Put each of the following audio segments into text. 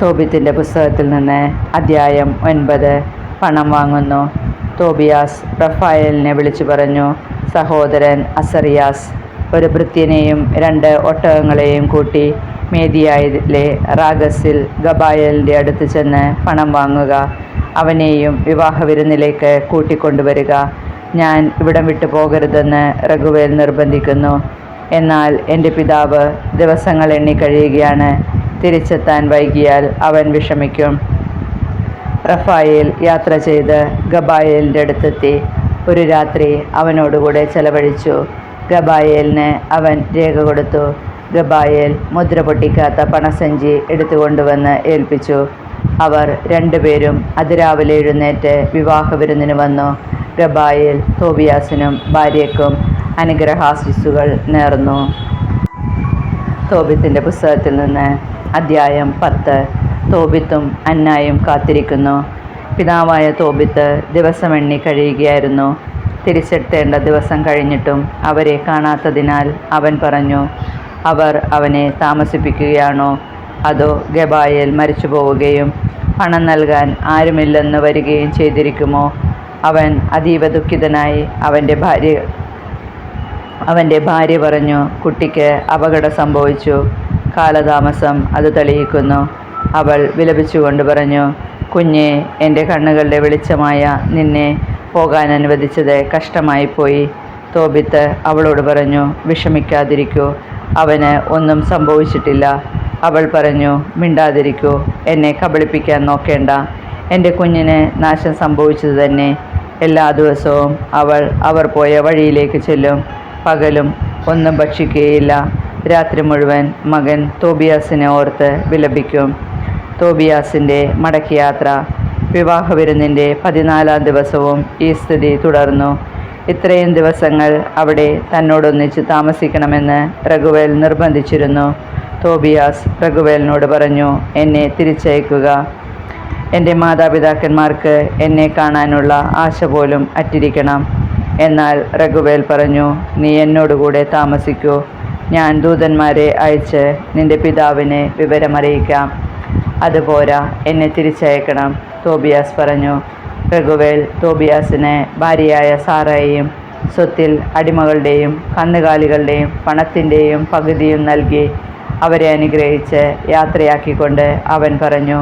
തോബിത്തിൻ്റെ പുസ്തകത്തിൽ നിന്ന് അദ്ധ്യായം 9. പണം വാങ്ങുന്നു. തോബിയാസ് റഫായേലിനെ വിളിച്ചു പറഞ്ഞു, സഹോദരൻ അസറിയാസ് ഒരു ഭൃത്യനെയും 2 ഒട്ടകങ്ങളെയും കൂട്ടി മേദിയായിലെ റാഗസിൽ ഗബായേലിൻ്റെ അടുത്ത് ചെന്ന് പണം വാങ്ങുക. അവനെയും വിവാഹ വിരുന്നിലേക്ക് കൂട്ടിക്കൊണ്ടുവരിക. ഞാൻ ഇവിടം വിട്ടു പോകരുതെന്ന് റഘുവേൽ നിർബന്ധിക്കുന്നു. എന്നാൽ എൻ്റെ പിതാവ് ദിവസങ്ങൾ എണ്ണിക്കഴിയുകയാണ്. തിരിച്ചെത്താൻ വൈകിയാൽ അവൻ വിഷമിക്കും. റഫായേൽ യാത്ര ചെയ്ത് ഗബായേലിൻ്റെ അടുത്തെത്തി. ഒരു രാത്രി അവനോടുകൂടെ ചെലവഴിച്ചു. ഗബായേലിന് അവൻ രേഖ കൊടുത്തു. ഗബായേൽ മുദ്ര പൊട്ടിക്കാത്ത പണസഞ്ചി എടുത്തുകൊണ്ടുവന്ന് ഏൽപ്പിച്ചു. അവർ 2 പേരും അതിരാവിലെ എഴുന്നേറ്റ് വിവാഹ വിരുന്നിന് വന്നു. ഗബായേൽ തോബിയാസിനും ഭാര്യയ്ക്കും അനുഗ്രഹാശിസ്സുകൾ നേർന്നു. തോബിത്തിൻ്റെ പുസ്തകത്തിൽ നിന്ന് അദ്ധ്യായം 10. തോബിത്തും അന്നായും കാത്തിരിക്കുന്നു. പിതാവായ തോബിത്ത് ദിവസമെണ്ണി കഴിയുകയായിരുന്നു. തിരിച്ചെത്തേണ്ട ദിവസം കഴിഞ്ഞിട്ടും അവരെ കാണാത്തതിനാൽ അവൻ പറഞ്ഞു, അവർ അവനെ താമസിപ്പിക്കുകയാണോ? അതോ ഗബായേൽ മരിച്ചു പോവുകയും പണം നൽകാൻ ആരുമില്ലെന്ന് വരികയും ചെയ്തിരിക്കുമോ? അവൻ അതീവ ദുഃഖിതനായി അവൻ്റെ ഭാര്യ പറഞ്ഞു, കുട്ടിക്ക് അപകടം സംഭവിച്ചു. കാലതാമസം അത് തെളിയിക്കുന്നു. അവൾ വിലപിച്ചുകൊണ്ട് പറഞ്ഞു, കുഞ്ഞെ, എൻ്റെ കണ്ണുകളുടെ വെളിച്ചമായ നിന്നെ പോകാൻ അനുവദിച്ചത് കഷ്ടമായിപ്പോയി. തോബിത്ത് അവളോട് പറഞ്ഞു, വിഷമിക്കാതിരിക്കൂ, അവന് ഒന്നും സംഭവിച്ചിട്ടില്ല. അവൾ പറഞ്ഞു, മിണ്ടാതിരിക്കൂ, എന്നെ കബളിപ്പിക്കാൻ നോക്കേണ്ട. എൻ്റെ കുഞ്ഞിന് നാശം സംഭവിച്ചത് തന്നെ. എല്ലാ ദിവസവും അവർ പോയ വഴിയിലേക്ക് ചെല്ലും. പകലും ഒന്നും ഭക്ഷിക്കുകയില്ല. രാത്രി മുഴുവൻ മകൻ തോബിയാസിനെ ഓർത്ത് വിലപിക്കും. തോബിയാസിൻ്റെ മടക്കയാത്ര. വിവാഹ വിരുന്നിൻ്റെ 14-ാം ദിവസവും ഈ സ്ഥിതി തുടർന്നു. ഇത്രയും ദിവസങ്ങൾ അവിടെ തന്നോടൊന്നിച്ച് താമസിക്കണമെന്ന് റഘുവേൽ നിർബന്ധിച്ചിരുന്നു. തോബിയാസ് റഘുവേലിനോട് പറഞ്ഞു, എന്നെ തിരിച്ചയക്കുക. എൻ്റെ മാതാപിതാക്കന്മാർക്ക് എന്നെ കാണാനുള്ള ആശ പോലും അറ്റിരിക്കണം. എന്നാൽ റഘുവേൽ പറഞ്ഞു, നീ എന്നോടുകൂടെ താമസിക്കൂ. ഞാൻ ദൂതന്മാരെ അയച്ച് നിൻ്റെ പിതാവിനെ വിവരമറിയിക്കാം. അതുപോരാ, എന്നെ തിരിച്ചയക്കണം. തോബിയാസ് പറഞ്ഞു. റഘുവേൽ തോബിയാസിന് ഭാര്യയായ സാറയെയും സ്വത്തിൽ അടിമകളുടെയും കന്നുകാലികളുടെയും പണത്തിൻ്റെയും പകുതിയും നൽകി അവരെ അനുഗ്രഹിച്ച് യാത്രയാക്കിക്കൊണ്ട് അവൻ പറഞ്ഞു,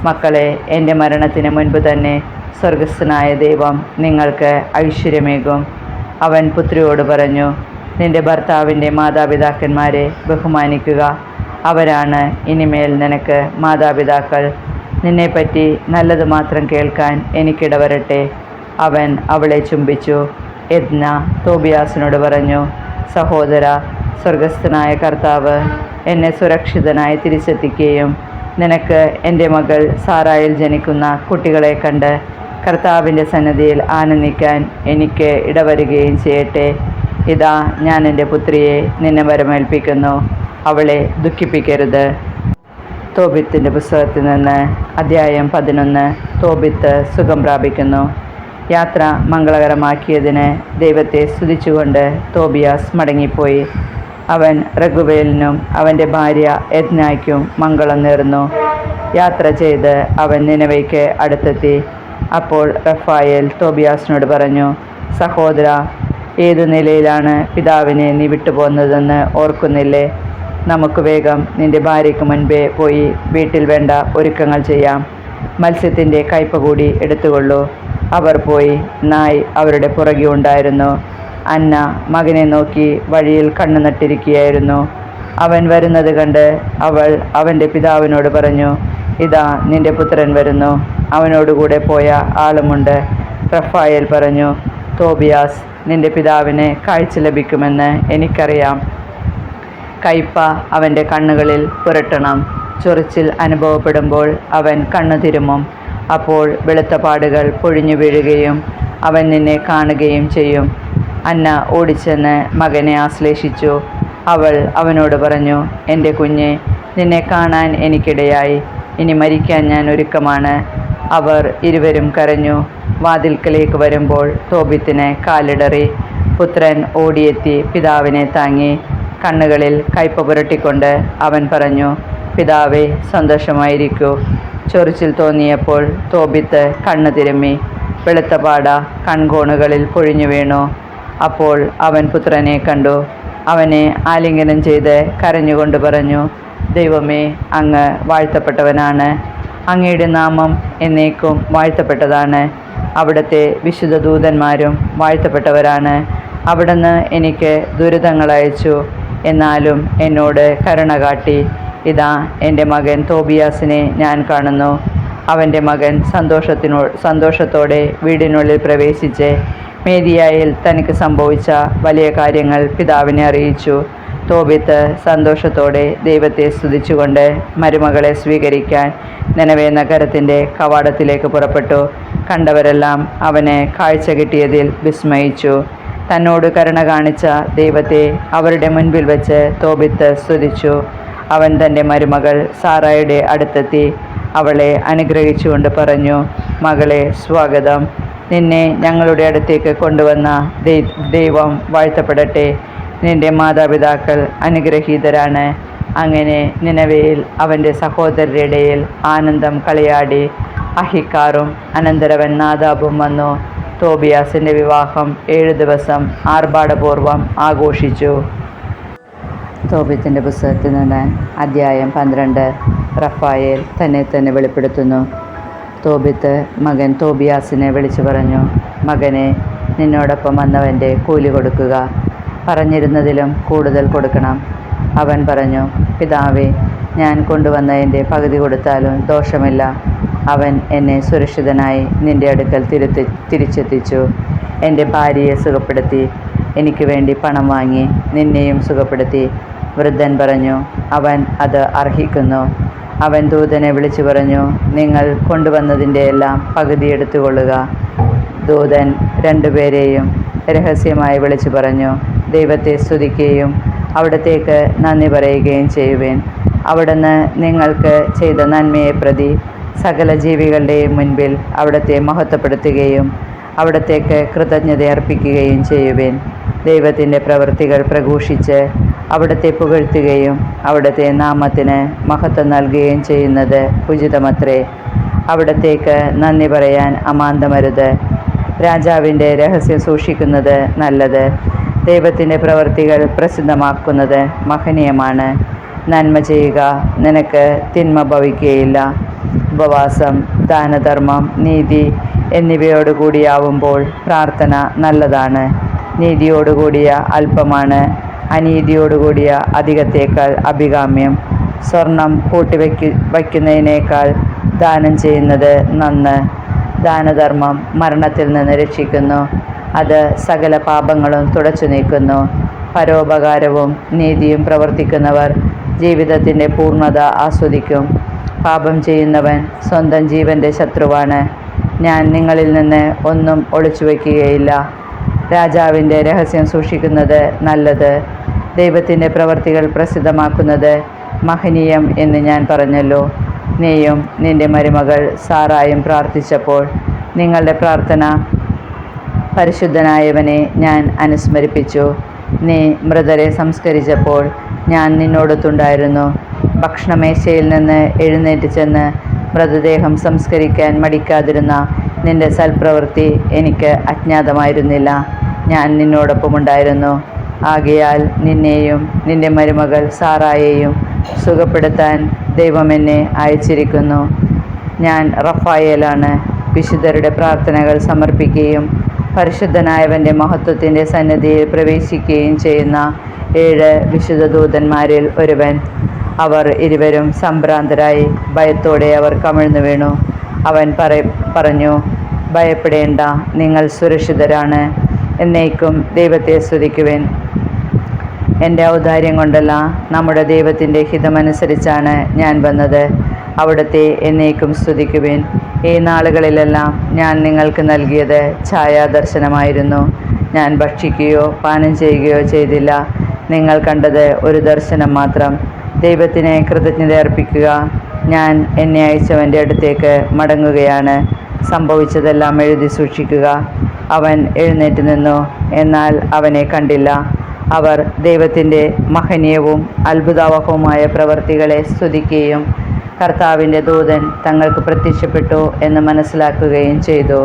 മക്കളെ, എൻ്റെ മരണത്തിന് മുൻപ് തന്നെ സ്വർഗസ്ഥനായ ദൈവം നിങ്ങൾക്ക് ഐശ്വര്യമേകും. അവൻ പുത്രിയോട് പറഞ്ഞു, നിന്റെ ഭർത്താവിൻ്റെ മാതാപിതാക്കന്മാരെ ബഹുമാനിക്കുക. അവരാണ് ഇനിമേൽ നിനക്ക് മാതാപിതാക്കൾ. നിന്നെപ്പറ്റി നല്ലത് മാത്രം കേൾക്കാൻ എനിക്കിടവരട്ടെ. അവൻ അവളെ ചുംബിച്ചു. എദ്ന തോബിയാസിനോട് പറഞ്ഞു, സഹോദര, സ്വർഗസ്ഥനായ കർത്താവ് എന്നെ സുരക്ഷിതനായി തിരിച്ചെത്തിക്കുകയും നിനക്ക് എൻ്റെ മകൾ സാറായിൽ ജനിക്കുന്ന കുട്ടികളെ കണ്ട് കർത്താവിൻ്റെ സന്നിധിയിൽ ആനന്ദിക്കാൻ എനിക്ക് ഇടവരുകയും ചെയ്യട്ടെ. ഇതാ, ഞാൻ എൻ്റെ പുത്രിയെ നിന്നെ വരമേൽപ്പിക്കുന്നു. അവളെ ദുഃഖിപ്പിക്കരുത്. തോബിത്തിൻ്റെ പുസ്തകത്തിൽ നിന്ന് അദ്ധ്യായം 11. തോബിത്ത് സുഖം പ്രാപിക്കുന്നു. യാത്ര മംഗളകരമാക്കിയതിന് ദൈവത്തെ സ്തുതിച്ചുകൊണ്ട് തോബിയാസ് മടങ്ങിപ്പോയി. അവൻ റഘുവേലിനും അവൻ്റെ ഭാര്യ എദ്നായ്ക്കും മംഗളം നേർന്നു. യാത്ര ചെയ്ത് അവൻ നിനവയ്ക്ക് അടുത്തെത്തി. അപ്പോൾ റഫായേൽ തോബിയാസിനോട് പറഞ്ഞു, സഹോദര, ഏതു നിലയിലാണ് പിതാവിനെ നീ വിട്ടുപോകുന്നതെന്ന് ഓർക്കുന്നില്ലേ? നമുക്ക് വേഗം നിൻ്റെ ഭാര്യയ്ക്ക് മുൻപേ പോയി വീട്ടിൽ വേണ്ട ഒരുക്കങ്ങൾ ചെയ്യാം. മത്സ്യത്തിൻ്റെ കയ്പ കൂടി എടുത്തുകൊള്ളൂ. അവർ പോയി. നായ് അവരുടെ പുറകെ ഉണ്ടായിരുന്നു. അന്ന മകനെ നോക്കി വഴിയിൽ കണ്ണു നട്ടിരിക്കുകയായിരുന്നു. അവൻ വരുന്നത് കണ്ട് അവൾ അവൻ്റെ പിതാവിനോട് പറഞ്ഞു, ഇതാ, നിൻ്റെ പുത്രൻ വരുന്നു. അവനോടുകൂടെ പോയ ആളുമുണ്ട്. റഫായേൽ പറഞ്ഞു, തോബിയാസ്, നിൻ്റെ പിതാവിന് കാഴ്ച ലഭിക്കുമെന്ന് എനിക്കറിയാം. കയ്പ അവൻ്റെ കണ്ണുകളിൽ പുരട്ടണം. ചൊറിച്ചിൽ അനുഭവപ്പെടുമ്പോൾ അവൻ കണ്ണു തിരുമും. അപ്പോൾ വെളുത്ത പാടുകൾ പൊഴിഞ്ഞു വീഴുകയും അവൻ നിന്നെ കാണുകയും ചെയ്യും. അന്ന ഓടിച്ചെന്ന് മകനെ ആശ്ലേഷിച്ചു. അവൾ അവനോട് പറഞ്ഞു, എൻ്റെ കുഞ്ഞെ, നിന്നെ കാണാൻ എനിക്കിടയായി. ഇനി മരിക്കാൻ ഞാൻ ഒരുക്കമാണ്. അവർ ഇരുവരും കരഞ്ഞു. വാതിൽക്കലേക്ക് വരുമ്പോൾ തോബിത്തിന് കാലിടറി. പുത്രൻ ഓടിയെത്തി പിതാവിനെ താങ്ങി. കണ്ണുകളിൽ കയ്പ പുരട്ടിക്കൊണ്ട് അവൻ പറഞ്ഞു, പിതാവേ, സന്തോഷമായിരിക്കൂ. ചൊറിച്ചിൽ തോന്നിയപ്പോൾ തോബിത്ത് കണ്ണ് തിരുമ്മി. വെളുത്ത പാട കൺകോണുകളിൽ പൊഴിഞ്ഞു വീണു. അപ്പോൾ അവൻ പുത്രനെ കണ്ടു. അവനെ ആലിംഗനം ചെയ്ത് കരഞ്ഞുകൊണ്ട് പറഞ്ഞു, ദൈവമേ, അങ്ങ് വാഴ്ത്തപ്പെട്ടവനാണ്. അങ്ങയുടെ നാമം എന്നേക്കും വാഴ്ത്തപ്പെട്ടതാണ്. അവിടുത്തെ വിശുദ്ധ ദൂതന്മാരും വാഴ്ത്തപ്പെട്ടവരാണ്. അവിടുന്ന് എനിക്ക് ദുരിതങ്ങൾ അയച്ചു, എന്നാലും എന്നോട് കരുണ കാട്ടി. ഇതാ, എൻ്റെ മകൻ തോബിയാസിനെ ഞാൻ കാണുന്നു. അവൻ്റെ മകൻ സന്തോഷത്തോടെ വീടിനുള്ളിൽ പ്രവേശിച്ച് മേദിയായിൽ തനിക്ക് സംഭവിച്ച വലിയ കാര്യങ്ങൾ പിതാവിനെ അറിയിച്ചു. തോബിത്ത് സന്തോഷത്തോടെ ദൈവത്തെ സ്തുതിച്ചുകൊണ്ട് മരുമകളെ സ്വീകരിക്കാൻ നിനവേ നഗരത്തിൻ്റെ കവാടത്തിലേക്ക് പുറപ്പെട്ടു. കണ്ടവരെല്ലാം അവന് കാഴ്ച കിട്ടിയതിൽ വിസ്മയിച്ചു. തന്നോട് കരുണ കാണിച്ച ദൈവത്തെ അവരുടെ മുൻപിൽ വെച്ച് തോബിത്ത് സ്തുതിച്ചു. അവൻ തൻ്റെ മരുമകൾ സാറായുടെ അടുത്തെത്തി അവളെ അനുഗ്രഹിച്ചുകൊണ്ട് പറഞ്ഞു, മകളെ, സ്വാഗതം. നിന്നെ ഞങ്ങളുടെ അടുത്തേക്ക് കൊണ്ടുവന്ന ദൈവം വാഴ്ത്തപ്പെടട്ടെ. നിന്റെ മാതാപിതാക്കൾ അനുഗ്രഹീതരാണ്. അങ്ങനെ നിനവയിൽ അവൻ്റെ സഹോദരരുടെ ഇടയിൽ ആനന്ദം കളിയാടി. അഹിക്കാറും അനന്തരവൻ നാദാബും വന്നു. തോബിയാസിൻ്റെ വിവാഹം 7 ദിവസം ആർഭാടപൂർവം ആഘോഷിച്ചു. തോബിത്തിൻ്റെ പുസ്തകത്തിൽ നിന്ന് അധ്യായം 12. റഫായേൽ തന്നെ വെളിപ്പെടുത്തുന്നു. തോബിത്ത് മകൻ തോബിയാസിനെ വിളിച്ചു പറഞ്ഞു, മകനെ, നിന്നോടൊപ്പം വന്നവൻ്റെ കൂലി കൊടുക്കുക. പറഞ്ഞിരുന്നതിലും കൂടുതൽ കൊടുക്കണം. അവൻ പറഞ്ഞു, പിതാവേ, ഞാൻ കൊണ്ടുവന്നതിൻ്റെ പകുതി കൊടുത്താലും ദോഷമില്ല. അവൻ എന്നെ സുരക്ഷിതനായി നിൻ്റെ അടുക്കൽ തിരിച്ചെത്തിച്ചു. എൻ്റെ ഭാര്യയെ സുഖപ്പെടുത്തി. എനിക്ക് വേണ്ടി പണം വാങ്ങി നിന്നെയും സുഖപ്പെടുത്തി. വൃദ്ധൻ പറഞ്ഞു, അവൻ അത് അർഹിക്കുന്നു. അവൻ ദൂതനെ വിളിച്ചു പറഞ്ഞു, നിങ്ങൾ കൊണ്ടുവന്നതിൻ്റെ എല്ലാം പകുതി എടുത്തുകൊള്ളുക. ദൂതൻ 2 പേരെയും രഹസ്യമായി വിളിച്ചു പറഞ്ഞു, ദൈവത്തെ സ്തുതിക്കുകയും അവിടത്തേക്ക് നന്ദി പറയുകയും ചെയ്യുവേൻ. അവിടുന്ന് നിങ്ങൾക്ക് ചെയ്ത നന്മയെ പ്രതി സകല ജീവികളുടെയും മുൻപിൽ അവിടുത്തെ മഹത്വപ്പെടുത്തുകയും അവിടത്തേക്ക് കൃതജ്ഞത അർപ്പിക്കുകയും ചെയ്യുവേൻ. ദൈവത്തിൻ്റെ പ്രവൃത്തികൾ പ്രഘോഷിച്ച് അവിടുത്തെ പുകഴ്ത്തുകയും അവിടുത്തെ നാമത്തിന് മഹത്വം നൽകുകയും ചെയ്യുന്നത് ഉചിതമത്രേ. അവിടത്തേക്ക് നന്ദി പറയാൻ അമാന്തമരുത്. രാജാവിൻ്റെ രഹസ്യം സൂക്ഷിക്കുന്നത് നല്ലത്. ദൈവത്തിൻ്റെ പ്രവൃത്തികൾ പ്രസിദ്ധമാക്കുന്നത് മഹനീയമാണ്. നന്മ ചെയ്യുക, നിനക്ക് തിന്മ ഭവിക്കുകയില്ല. ഉപവാസം, ദാനധർമ്മം, നീതി എന്നിവയോടുകൂടിയാവുമ്പോൾ പ്രാർത്ഥന നല്ലതാണ്. നീതിയോടുകൂടിയ അല്പമാണ് അനീതിയോടുകൂടിയ അധികത്തേക്കാൾ അഭികാമ്യം. സ്വർണം വയ്ക്കുന്നതിനേക്കാൾ ദാനം ചെയ്യുന്നത് നന്ന്. ദാനധർമ്മം മരണത്തിൽ നിന്ന് രക്ഷിക്കുന്നു. അത് സകല പാപങ്ങളും തുടച്ചു നീക്കുന്നു. പരോപകാരവും നീതിയും പ്രവർത്തിക്കുന്നവർ ജീവിതത്തിൻ്റെ പൂർണ്ണത ആസ്വദിക്കും. പാപം ചെയ്യുന്നവൻ സ്വന്തം ജീവൻ്റെ ശത്രുവാണ്. ഞാൻ നിങ്ങളിൽ നിന്ന് ഒന്നും ഒളിച്ചു വയ്ക്കുകയില്ല. രാജാവിൻ്റെ രഹസ്യം സൂക്ഷിക്കുന്നത് നല്ലത്. ദൈവത്തിൻ്റെ പ്രവൃത്തികൾ പ്രസിദ്ധമാക്കുന്നത് മഹനീയം എന്ന് ഞാൻ പറഞ്ഞല്ലോ. നീയും നിൻ്റെ മരുമകൾ സാറായും പ്രാർത്ഥിച്ചപ്പോൾ നിങ്ങളുടെ പ്രാർത്ഥന പരിശുദ്ധനായവനെ ഞാൻ അനുസ്മരിപ്പിച്ചു. നീ മൃതരെ സംസ്കരിച്ചപ്പോൾ ഞാൻ നിന്നോടൊത്തുണ്ടായിരുന്നു. ഭക്ഷണമേശയിൽ നിന്ന് എഴുന്നേറ്റ് ചെന്ന് മൃതദേഹം സംസ്കരിക്കാൻ മടിക്കാതിരുന്ന നിന്റെ സൽപ്രവൃത്തി എനിക്ക് അജ്ഞാതമായിരുന്നില്ല. ഞാൻ നിന്നോടൊപ്പമുണ്ടായിരുന്നു. ആകയാൽ നിന്നെയും നിന്റെ മരുമകൾ സാറായെയും സുഖപ്പെടുത്താൻ ദൈവം എന്നെ അയച്ചിരിക്കുന്നു. ഞാൻ റഫായേലാണ്. വിശുദ്ധരുടെ പ്രാർത്ഥനകൾ സമർപ്പിക്കുകയും പരിശുദ്ധനായവൻ്റെ മഹത്വത്തിൻ്റെ സന്നിധിയിൽ പ്രവേശിക്കുകയും ചെയ്യുന്ന 7 വിശുദ്ധ ദൂതന്മാരിൽ ഒരുവൻ. അവർ ഇരുവരും സംഭ്രാന്തരായി ഭയത്തോടെ അവർ കമിഴ്ന്നു വീണു. അവൻ പറഞ്ഞു, ഭയപ്പെടേണ്ട, നിങ്ങൾ സുരക്ഷിതരാണ്. എന്നേക്കും ദൈവത്തെ സ്തുതിക്കുവിൻ. എൻ്റെ ഔദാര്യം കൊണ്ടല്ല, നമ്മുടെ ദൈവത്തിൻ്റെ ഹിതമനുസരിച്ചാണ് ഞാൻ വന്നത്. അവിടുത്തെ എന്നേക്കും സ്തുതിക്കുവിൻ. ഈ നാളുകളിലെല്ലാം ഞാൻ നിങ്ങൾക്ക് നൽകിയത് ഛായാദർശനമായിരുന്നു. ഞാൻ ഭക്ഷിക്കുകയോ പാനം ചെയ്യുകയോ ചെയ്തില്ല. നിങ്ങൾ കണ്ടത് ഒരു ദർശനം മാത്രം. ദൈവത്തിന് കൃതജ്ഞത അർപ്പിക്കുക. ഞാൻ എന്നെ അയച്ചവൻ്റെ അടുത്തേക്ക് മടങ്ങുകയാണ്. സംഭവിച്ചതെല്ലാം എഴുതി സൂക്ഷിക്കുക. അവൻ എഴുന്നേറ്റ് നിന്നു, എന്നാൽ അവനെ കണ്ടില്ല. അവർ ദൈവത്തിൻ്റെ മഹനീയവും അത്ഭുതാവഹവുമായ പ്രവർത്തികളെ സ്തുതിക്കുകയും കർത്താവിൻ്റെ ദൂതൻ തങ്ങൾക്ക് പ്രത്യക്ഷപ്പെട്ടു എന്ന് മനസ്സിലാക്കുകയും ചെയ്തു.